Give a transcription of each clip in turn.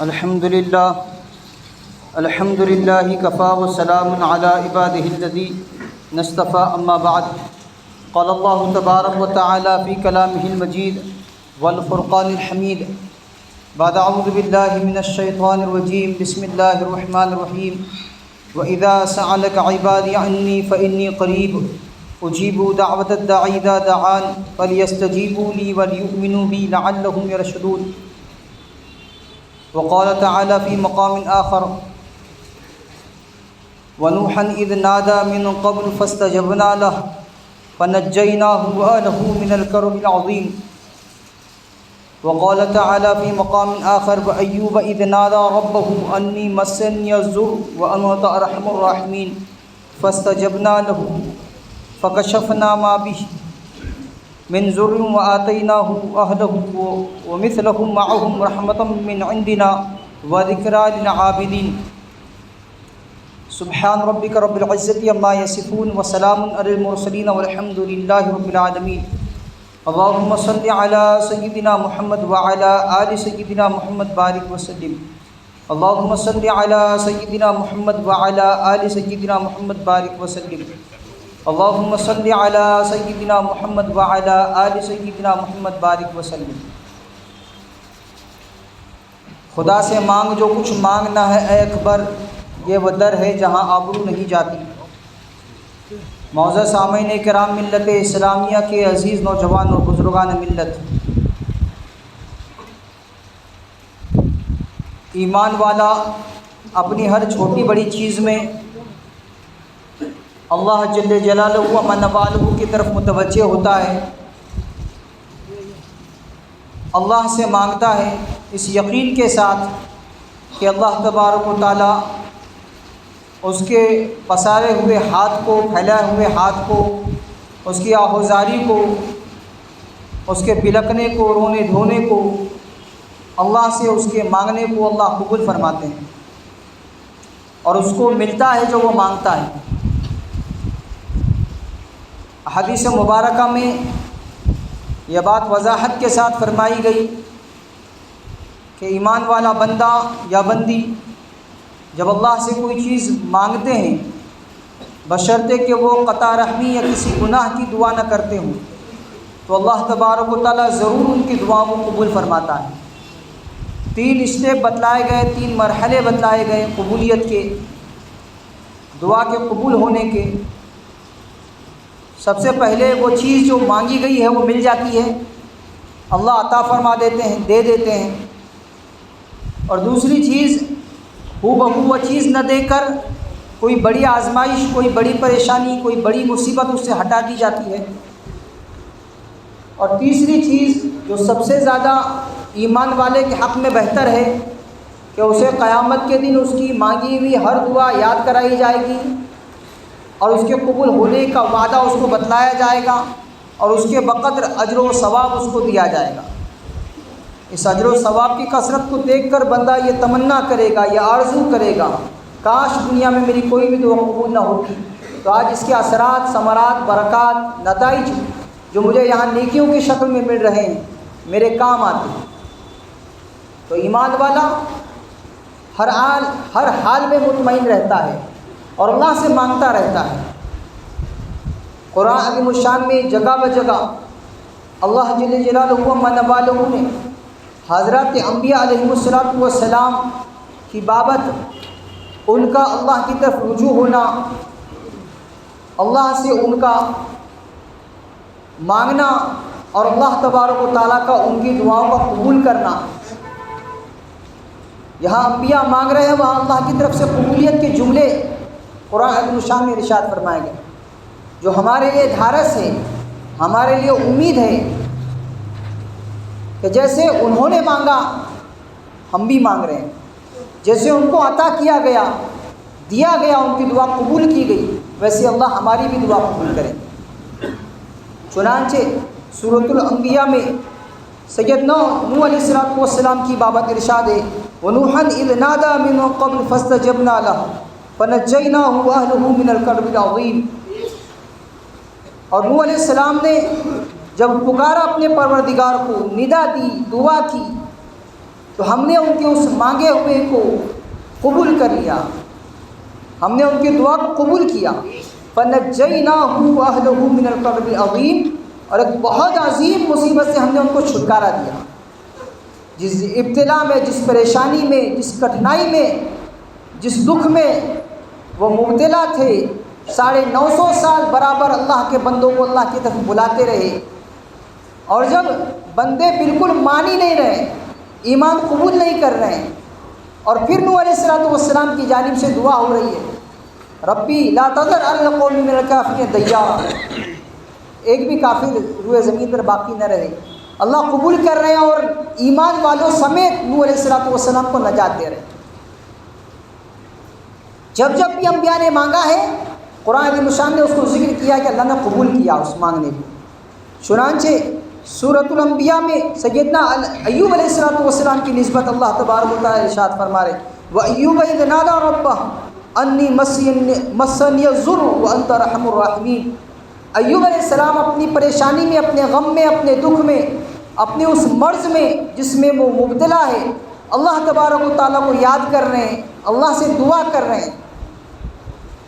الحمد للہ کفا وسلام علی عباده الذین اصطفى اما بعد قال اللہ تبارک وتعالی فی کلامہ المجید والفرقان الحمید بعد اعوذ باللہ من الشیطان الرجیم بسم اللہ الرحمن الرحیم وَإِذَا سَأَلَكَ عِبَادِي عَنِّي فَإِنِّي قَرِيبٌ أُجِيبُ دَعْوَةَ الدَّاعِ إِذَا دَعَانِ فَلْيَسْتَجِيبُوا لِي وَلْيُؤْمِنُوا بِي لَعَلَّهُمْ يَرْشُدُونَ وقال تعالى في مقام آخر ونوحا إذ نادى من قبل فاستجبنا له فنجيناه وأهله من الكرب العظيم وقال تعالى في مقام آخر وأيوب إذ نادى ربه أني مسني الضر وأنت أرحم الراحمين فاستجبنا له فكشفنا ما به من ضر وآتيناه أهله ومثلهم معهم رحمة من عندنا وذكرى للعابدين سبحان ربك رب العزة عما يصفون وسلام على المرسلين والحمد لله رب العالمين اللهم صل على سيدنا محمد وعلى آل سيدنا محمد بارك وسلم اللهم صل على سيدنا محمد وعلى آل سيدنا محمد بارك وسلم اللهم صل على سيدنا محمد وعلى آل سيدنا محمد بارك وسلم۔ خدا سے مانگ جو کچھ مانگنا ہے اے اکبر، یہ وہ در ہے جہاں آبرو نہیں جاتی۔ معزز سامعین کرام، ملت اسلامیہ کے عزیز نوجوان اور بزرگان ملت، ایمان والا اپنی ہر چھوٹی بڑی چیز میں اللہ جل جلالہ و من والہ کی طرف متوجہ ہوتا ہے، اللہ سے مانگتا ہے اس یقین کے ساتھ کہ اللہ تبارک و تعالی اس کے پسارے ہوئے ہاتھ کو، پھیلائے ہوئے ہاتھ کو، اس کی آہوزاری کو، اس کے بلکنے کو، رونے دھونے کو، اللہ سے اس کے مانگنے کو اللہ قبول فرماتے ہیں اور اس کو ملتا ہے جو وہ مانگتا ہے۔ حدیث مبارکہ میں یہ بات وضاحت کے ساتھ فرمائی گئی کہ ایمان والا بندہ یا بندی جب اللہ سے کوئی چیز مانگتے ہیں، بشرطے کہ وہ قطع رحمی یا کسی گناہ کی دعا نہ کرتے ہوں، تو اللہ تبارک و تعالیٰ ضرور ان کی دعاؤں کو قبول فرماتا ہے۔ 3 اسٹیپ بتلائے گئے، 3 مرحلے بتلائے گئے قبولیت کے، دعا کے قبول ہونے کے۔ سب سے پہلے وہ چیز جو مانگی گئی ہے وہ مل جاتی ہے، اللہ عطا فرما دیتے ہیں، دے دیتے ہیں۔ اور دوسری چیز، ہو بہو وہ چیز نہ دے کر کوئی بڑی آزمائش، کوئی بڑی پریشانی، کوئی بڑی مصیبت اس سے ہٹا دی جاتی ہے۔ اور تیسری چیز جو سب سے زیادہ ایمان والے کے حق میں بہتر ہے کہ اسے قیامت کے دن اس کی مانگی ہوئی ہر دعا یاد کرائی جائے گی اور اس کے قبول ہونے کا وعدہ اس کو بتلایا جائے گا اور اس کے بقدر اجر و ثواب اس کو دیا جائے گا۔ اس اجر و ثواب کی کثرت کو دیکھ کر بندہ یہ تمنا کرے گا، یہ آرزو کرے گا، کاش دنیا میں میری کوئی بھی دعا قبول نہ ہوتی، تو آج اس کے اثرات، ثمرات، برکات، نتائج جو مجھے یہاں نیکیوں کی شکل میں مل رہے ہیں میرے کام آتے ہیں۔ تو ایمان والا ہر حال میں مطمئن رہتا ہے اور اللہ سے مانگتا رہتا ہے۔ قرآن عظیم الشان میں جگہ بجگہ اللہ جل جلالہ و من والہ نے حضرات انبیاء علیہ السلام کی بابت ان کا اللہ کی طرف رجوع ہونا، اللہ سے ان کا مانگنا اور اللہ تبارک و تعالیٰ کا ان کی دعاؤں کا قبول کرنا۔ یہاں انبیاء مانگ رہے ہیں، وہاں اللہ کی طرف سے قبولیت کے جملے قرآن عظیم الشان میں ارشاد فرمائے گئے، جو ہمارے لیے دھارس ہے، ہمارے لیے امید ہے کہ جیسے انہوں نے مانگا ہم بھی مانگ رہے ہیں، جیسے ان کو عطا کیا گیا، دیا گیا، ان کی دعا قبول کی گئی، ویسے اللہ ہماری بھی دعا قبول کرے۔ چنانچہ سورۃ الانبیاء میں سیدنا نوح علیہ السلام کی بابت ارشاد ہے وَنُوحًا إِذْ نَادَى مِن قَبْلُ فَاسْتَجَبْنَا لَهُ فَنَجَّيْنَاهُ وَأَهْلَهُ مِنَ الْكَرْبِ الْعَظِيمِ۔ اور نوح علیہ السلام نے جب پکارا اپنے پروردگار کو، ندا دی، دعا کی، تو ہم نے ان کے اس مانگے ہوئے کو قبول کر لیا، ہم نے ان کی دعا کو قبول کیا۔ فَنَجَّيْنَاهُ وَأَهْلَهُ مِنَ الْكَرْبِ الْعَظِيمِ، اور ایک بہت عظیم مصیبت سے ہم نے ان کو چھٹکارا دیا۔ جس ابتلا میں، جس پریشانی میں، جس کٹھنائی میں، جس دکھ میں وہ مبتلا تھے، 950 سال برابر اللہ کے بندوں کو اللہ کی طرف بلاتے رہے، اور جب بندے بالکل مان ہی نہیں رہے، ایمان قبول نہیں کر رہے ہیں، اور پھر نوح علیہ السلام کی جانب سے دعا ہو رہی ہے، ربی لا تذر علی القوم من الکافرین دیارا، ایک بھی کافر روئے زمین پر باقی نہ رہے، اللہ قبول کر رہے ہیں اور ایمان والوں سمیت نوح علیہ السلام کو نجات دے رہے ہیں۔ جب جب بھی انبیاء نے مانگا ہے، قرآن عظیم الشان نے اس کو ذکر کیا کہ اللہ نے قبول کیا اس مانگنے کو۔ چنانچہ سورۃ الانبیاء میں سیدنا ایوب علیہ السلام کی نسبت اللہ تبارک و تعالی ارشاد فرما رہے وَأَيُّوبَ إِذْ نَادَىٰ رَبَّهُ أَنِّي مَسَّنِيَ الضُّرُّ وَأَنْتَ أَرْحَمُ الرَّاحِمِينَ۔ ایوب علیہ السلام اپنی پریشانی میں، اپنے غم میں، اپنے دکھ میں، اپنے اس مرض میں جس میں وہ مبتلا ہے، اللہ تبارک و تعالیٰ کو یاد کر رہے ہیں، اللہ سے دعا کر رہے ہیں،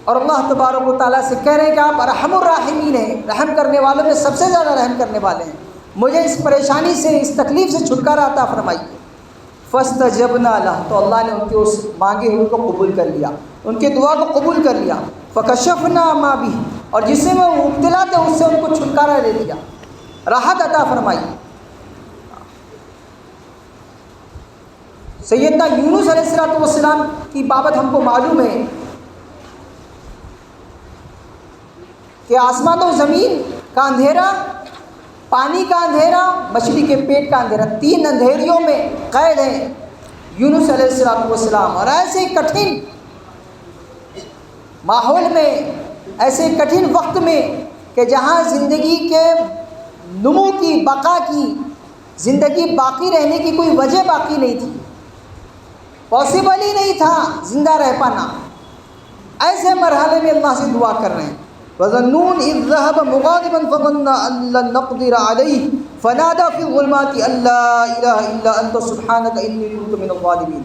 اور اللہ تبارک و تعالیٰ سے کہہ رہے ہیں کہ آپ ارحم الراحمین ہیں، رحم کرنے والوں میں سب سے زیادہ رحم کرنے والے ہیں، مجھے اس پریشانی سے، اس تکلیف سے چھٹکارا عطا فرمائیے۔ فاستجبنا لہ، تو اللہ نے ان کے اس مانگے ہوئے کو قبول کر لیا، ان کے دعا کو قبول کر لیا۔ فکشفنا ما بہ، اور جس سے وہ مبتلا تھے اس سے ان کو چھٹکارا دے دیا، راحت عطا فرمائی۔ سیدنا یونس علیہ السلام کی بابت ہم کو معلوم ہے کہ آسمان و زمین کا اندھیرا، پانی کا اندھیرا، مچھلی کے پیٹ کا اندھیرا، 3 اندھیریوں میں قید ہیں یونس علیہ السلام، اور ایسے کٹھن ماحول میں، ایسے کٹھن وقت میں کہ جہاں زندگی کے نمو کی، بقا کی، زندگی باقی رہنے کی کوئی وجہ باقی نہیں تھی، پاسبل ہی نہیں تھا زندہ رہ پانا، ایسے مرحلے میں اللہ سے دعا کر رہے ہیں۔ وَظَنُّونَ إِذْ ذَهَبَ مُغَاضِبًا فَظَنَّ أَن لَّن نَّقْدِرَ عَلَيْهِ فَنَادَىٰ فِي الظُّلُمَاتِ أَن لَّا إِلَٰهَ إِلَّا أَنتَ سُبْحَانَكَ إِنِّي كُنتُ مِنَ الظَّالِمِينَ۔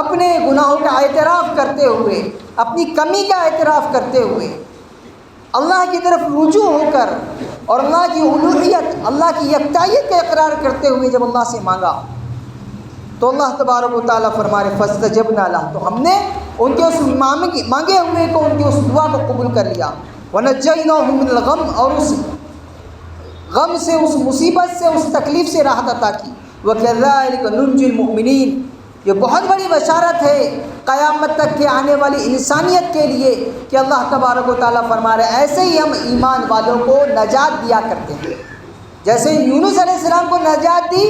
اپنے گناہوں کا اعتراف کرتے ہوئے، اپنی کمی کا اعتراف کرتے ہوئے، اللہ کی طرف رجوع ہو کر، اور اللہ کی الوہیت، اللہ کی یکتائیت کا اقرار کرتے ہوئے جب اللہ سے مانگا، تو اللہ تبارک و تعالیٰ فرما رہے فاستجبنا لہ، تو ہم نے ان کے اس مانگے ہوئے کو، ان کی اس دعا کو قبول کر لیا۔ وَنَجَّيْنَاهُ مِنَ الْغَمِّ، اور اس غم سے، اس مصیبت سے، اس تکلیف سے راحت عطا کی۔ وَكَذَلِكَ نُنْجِي الْمُؤْمِنِينَ، یہ بہت بڑی بشارت ہے قیامت تک کے آنے والی انسانیت کے لیے کہ اللہ تبارک و تعالیٰ فرما رہے ایسے ہی ہم ایمان والوں کو نجات دیا کرتے ہیں، جیسے یونس علیہ السلام کو نجات دی،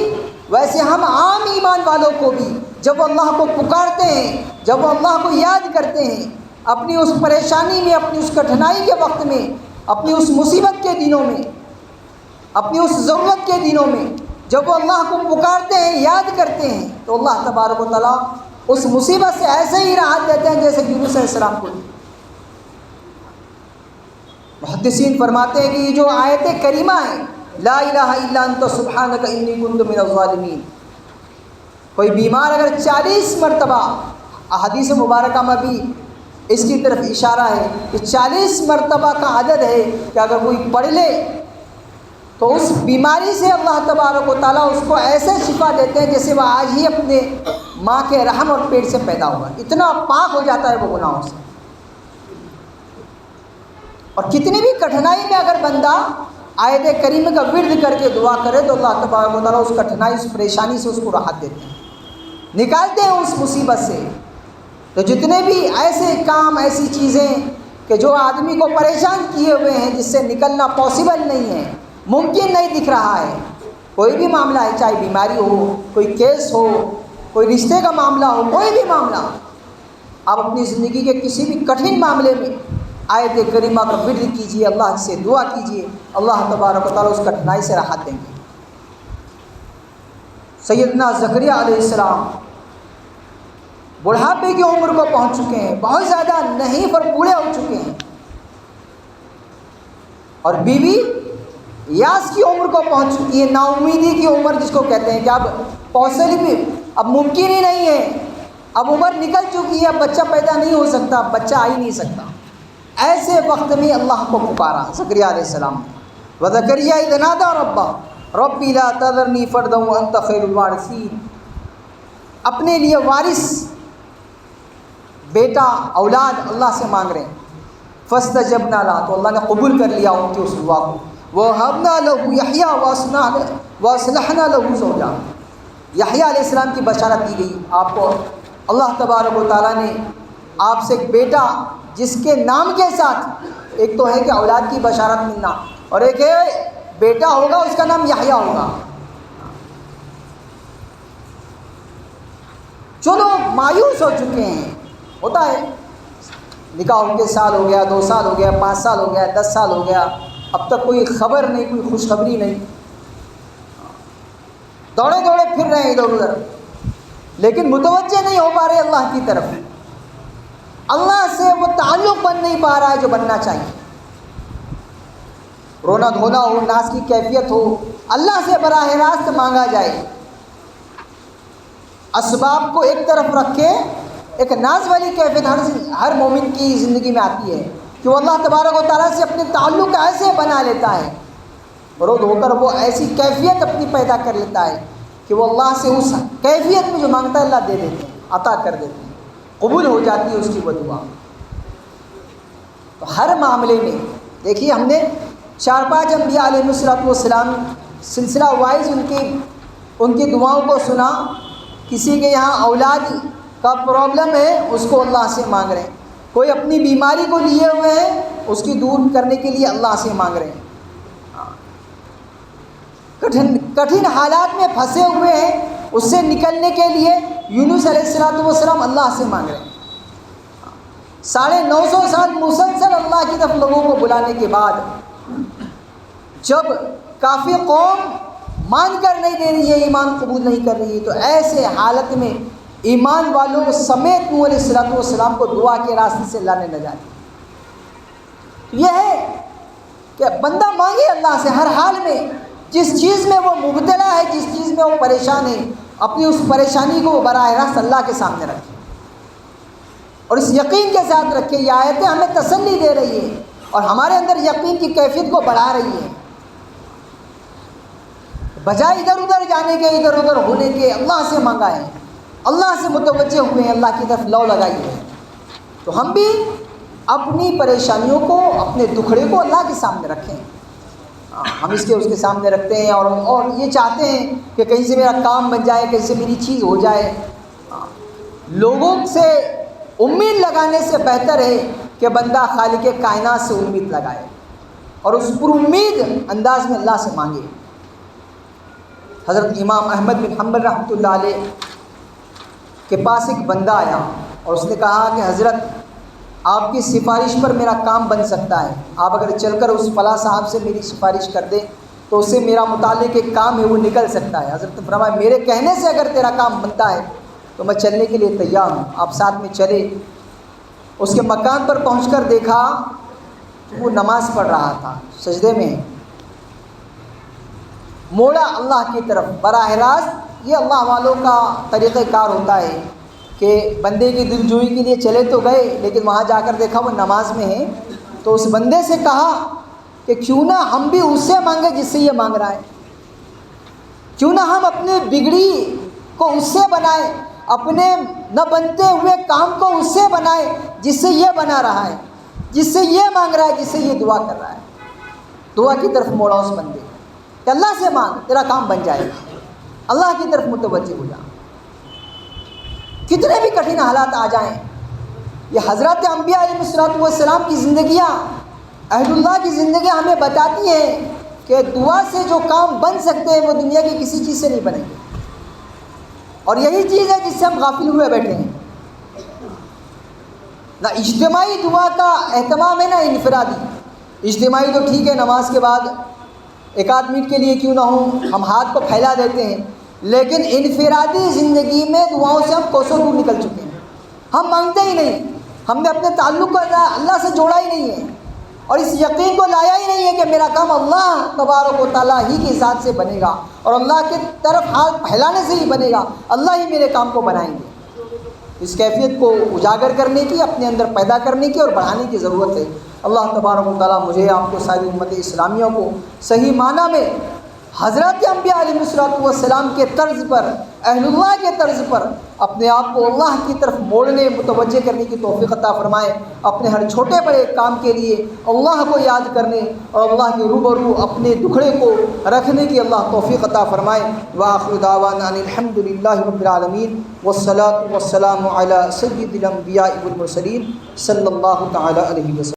ویسے ہم عام ایمان والوں کو بھی جب وہ اللہ کو پکارتے ہیں، جب وہ اللہ کو یاد کرتے ہیں، اپنی اس پریشانی میں، اپنی اس کٹھنائی کے وقت میں، اپنی اس مصیبت کے دنوں میں، اپنی اس ضرورت کے دنوں میں، جب وہ اللہ کو پکارتے ہیں، یاد کرتے ہیں، تو اللہ تبارک و تعالیٰ اس مصیبت سے ایسے ہی راحت دیتے ہیں جیسے یونس علیہ السلام کو دی۔ محدثین فرماتے ہیں کہ یہ جو آیت کریمہ ہے، لا الہ الا انت سبحانک انی کنت من الظالمین، کوئی بیمار اگر 40 مرتبہ، احادیث مبارکہ میں بھی اس کی طرف اشارہ ہے کہ 40 مرتبہ کا عدد ہے کہ اگر کوئی پڑھ لے تو اس بیماری سے اللہ تبارک و تعالیٰ اس کو ایسے شفا دیتے ہیں جیسے وہ آج ہی اپنے ماں کے رحم اور پیٹ سے پیدا ہوا، اتنا پاک ہو جاتا ہے وہ گناہوں سے۔ اور کتنی بھی کٹھنائی میں اگر بندہ آیت کریمہ کا ورد کر کے دعا کرے تو اللہ تبارک و تعالیٰ اس کٹھنائی، اس پریشانی سے اس کو راحت دیتے ہیں، نکالتے ہیں اس مصیبت سے۔ تو جتنے بھی ایسے کام، ایسی چیزیں کہ جو آدمی کو پریشان کیے ہوئے ہیں، جس سے نکلنا پاسبل نہیں ہے، ممکن نہیں دکھ رہا ہے، کوئی بھی معاملہ ہے، چاہے بیماری ہو، کوئی کیس ہو، کوئی رشتے کا معاملہ ہو، کوئی بھی معاملہ، آپ اپنی زندگی کے کسی بھی کٹھن معاملے میں آیت کریمہ کا ورد کیجیے، اللہ سے دعا کیجیے، اللہ تبارک و تعالیٰ اس کٹھنائی سے راحت دیں گے۔ سیدنا زکریا علیہ السلام بڑھاپے کی عمر کو پہنچ چکے ہیں، بہت زیادہ نہیں پر بوڑھے ہو چکے ہیں، اور بیوی یاس کی عمر کو پہنچ چکی ہے، نا امیدی کی عمر جس کو کہتے ہیں کہ اب اب ممکن ہی نہیں ہے، اب عمر نکل چکی ہے، اب بچہ پیدا نہیں ہو سکتا، بچہ آ ہی نہیں سکتا۔ ایسے وقت میں اللہ کو پکارا زکریا علیہ السلام نے، وزکریا اذ نادى ربہ ربی لا تذرنی فردا وانت خیر الوارثین، اپنے لیے وارث بیٹا اولاد اللہ سے مانگ رہے ہیں۔ فاستجبنا له، تو اللہ نے قبول کر لیا ان کی اس دعا کو۔ وَوَهَبْنَا لَهُ يَحْيَىٰ وَأَصْلَحْنَا لَهُ زَوْجَهُ، یحییٰ علیہ السلام کی بشارت دی گئی آپ کو، اللہ تبارک و تعالیٰ نے آپ سے ایک بیٹا جس کے نام کے ساتھ ایک تو ہے کہ اولاد کی بشارت ملنا، اور ایک ہے بیٹا ہوگا اس کا نام یحییٰ ہوگا۔ جو لوگ مایوس ہو چکے ہیں، ہوتا ہے نکاح ہو کے سال ہو گیا، 2 سال ہو گیا، 5 سال ہو گیا، 10 سال ہو گیا، اب تک کوئی خبر نہیں، کوئی خوشخبری نہیں، دوڑے پھر رہے ہیں ادھر ادھر، لیکن متوجہ نہیں ہو پا رہے اللہ کی طرف، اللہ سے وہ تعلق بن نہیں پا رہا ہے جو بننا چاہیے۔ رونا دھونا ہو، ناز کی کیفیت ہو، اللہ سے براہ راست مانگا جائے، اسباب کو ایک طرف رکھے، ایک ناز والی کیفیت ہر مومن کی زندگی میں آتی ہے کہ وہ اللہ تبارک و تعالیٰ سے اپنے تعلق ایسے بنا لیتا ہے، رو دھو کر وہ ایسی کیفیت اپنی پیدا کر لیتا ہے کہ وہ اللہ سے اس کیفیت میں جو مانگتا ہے اللہ دے دیتے ہیں، عطا کر دیتے ہیں، قبول ہو جاتی ہے اس کی وہ دعا۔ تو ہر معاملے میں دیکھیے ہم نے 4-5 انبیاء علیہ السلام سلسلہ وائز ان کی دعاؤں کو سنا۔ کسی کے یہاں اولاد کا پرابلم ہے، اس کو اللہ سے مانگ رہے ہیں، کوئی اپنی بیماری کو لیے ہوئے ہیں، اس کی دور کرنے کے لیے اللہ سے مانگ رہے ہیں، کٹھن حالات میں پھنسے ہوئے ہیں، اس سے نکلنے کے لیے یونس علیہ السلام اللہ سے مانگ رہے ہیں۔ 950 سال مسلسل اللہ کی طرف لوگوں کو بلانے کے بعد جب کافی قوم مان کر نہیں دے رہی ہے، ایمان قبول نہیں کر رہی ہے، تو ایسے حالت میں ایمان والوں سمیت نوح علیہ السلام کو دعا کے راستے سے اللہ نے نجات دی۔ یہ ہے کہ بندہ مانگے اللہ سے ہر حال میں، جس چیز میں وہ مبتلا ہے، جس چیز میں وہ پریشان ہے، اپنی اس پریشانی کو براہ راست اللہ کے سامنے رکھے، اور اس یقین کے ساتھ رکھے۔ یہ آیتیں ہمیں تسلی دے رہی ہے اور ہمارے اندر یقین کی کیفیت کو بڑھا رہی ہے، بجائے ادھر ادھر جانے کے، ادھر ادھر ہونے کے، اللہ سے منگائیں، اللہ سے متوجہ ہوئے ہیں، اللہ کی طرف لو لگائی ہے۔ تو ہم بھی اپنی پریشانیوں کو، اپنے دکھڑے کو اللہ کے سامنے رکھیں، ہم اس کے سامنے رکھتے ہیں، اور یہ چاہتے ہیں کہ کہیں سے میرا کام بن جائے، کہیں سے میری چیز ہو جائے۔ لوگوں سے امید لگانے سے بہتر ہے کہ بندہ خالق کائنات سے امید لگائے اور اس پر امید انداز میں اللہ سے مانگے۔ حضرت امام احمد بن حنبل رحمۃ اللہ علیہ کے پاس ایک بندہ آیا اور اس نے کہا کہ حضرت آپ کی سفارش پر میرا کام بن سکتا ہے، آپ اگر چل کر اس فلاں صاحب سے میری سفارش کر دیں تو اس سے میرا متعلق ایک کام ہے وہ نکل سکتا ہے۔ حضرت نے فرمایا میرے کہنے سے اگر تیرا کام بنتا ہے تو میں چلنے کے لیے تیار ہوں۔ آپ ساتھ میں چلے، اس کے مکان پر پہنچ کر دیکھا تو وہ نماز پڑھ رہا تھا، سجدے میں موڑا اللہ کی طرف براہ راست۔ یہ اللہ والوں کا طریقہ کار ہوتا ہے کہ بندے کی دل جوئی کے لیے چلے تو گئے، لیکن وہاں جا کر دیکھا وہ نماز میں ہے، تو اس بندے سے کہا کہ کیوں نہ ہم بھی اس سے مانگے جس سے یہ مانگ رہا ہے، کیوں نہ ہم اپنے بگڑی کو اس سے بنائیں، اپنے نہ بنتے ہوئے کام کو اس سے بنائیں جس سے یہ بنا رہا ہے، جس سے یہ مانگ رہا ہے، جس سے یہ دعا کر رہا ہے۔ دعا کی طرف موڑا اس بندے کہ اللہ سے مانگ، تیرا کام بن جائے گا، اللہ کی طرف متوجہ ہو جا۔ کتنے بھی کٹھن حالات آ جائیں، یہ حضرات انبیاء علیہ السلام کی زندگیاں، اہل اللہ کی زندگیاں ہمیں بتاتی ہیں کہ دعا سے جو کام بن سکتے ہیں وہ دنیا کی کسی چیز سے نہیں بنیں گے، اور یہی چیز ہے جس سے ہم غافل ہوئے بیٹھے ہیں۔ نہ اجتماعی دعا کا اہتمام ہے، نہ انفرادی۔ اجتماعی تو ٹھیک ہے، نماز کے بعد 1 منٹ کے لیے کیوں نہ ہو ہم ہاتھ کو پھیلا دیتے ہیں، لیکن انفرادی زندگی میں دعاؤں سے ہم کوسوں دور نکل چکے ہیں، ہم مانگتے ہی نہیں، ہم نے اپنے تعلق کو اللہ سے جوڑا ہی نہیں ہے۔ اور اس یقین کو لایا ہی نہیں ہے کہ میرا کام اللہ تبارک و تعالیٰ ہی کی ذات سے بنے گا اور اللہ کی طرف ہاتھ پھیلانے سے ہی بنے گا، اللہ ہی میرے کام کو بنائیں گے، اس کیفیت کو اجاگر کرنے کی، اپنے اندر پیدا کرنے کی اور بڑھانے کی ضرورت ہے۔ اللہ تبارک و تعالیٰ مجھے آپ کو ساری امت اسلامیہ کو صحیح معنی میں حضرت انبیاء علیہ السلام کے طرز پر، اہل اللہ کے طرز پر اپنے آپ کو اللہ کی طرف موڑنے، متوجہ کرنے کی توفیق عطا فرمائے، اپنے ہر چھوٹے بڑے کام کے لیے اللہ کو یاد کرنے اور اللہ کے روبرو اپنے دکھڑے کو رکھنے کی اللہ توفیق عطا فرمائے۔ وآخر دعوانا ان الحمد للہ رب العالمین والصلاة والسلام علی سید الانبیاء والمرسلین صلی اللہ تعالی علیہ وسلم۔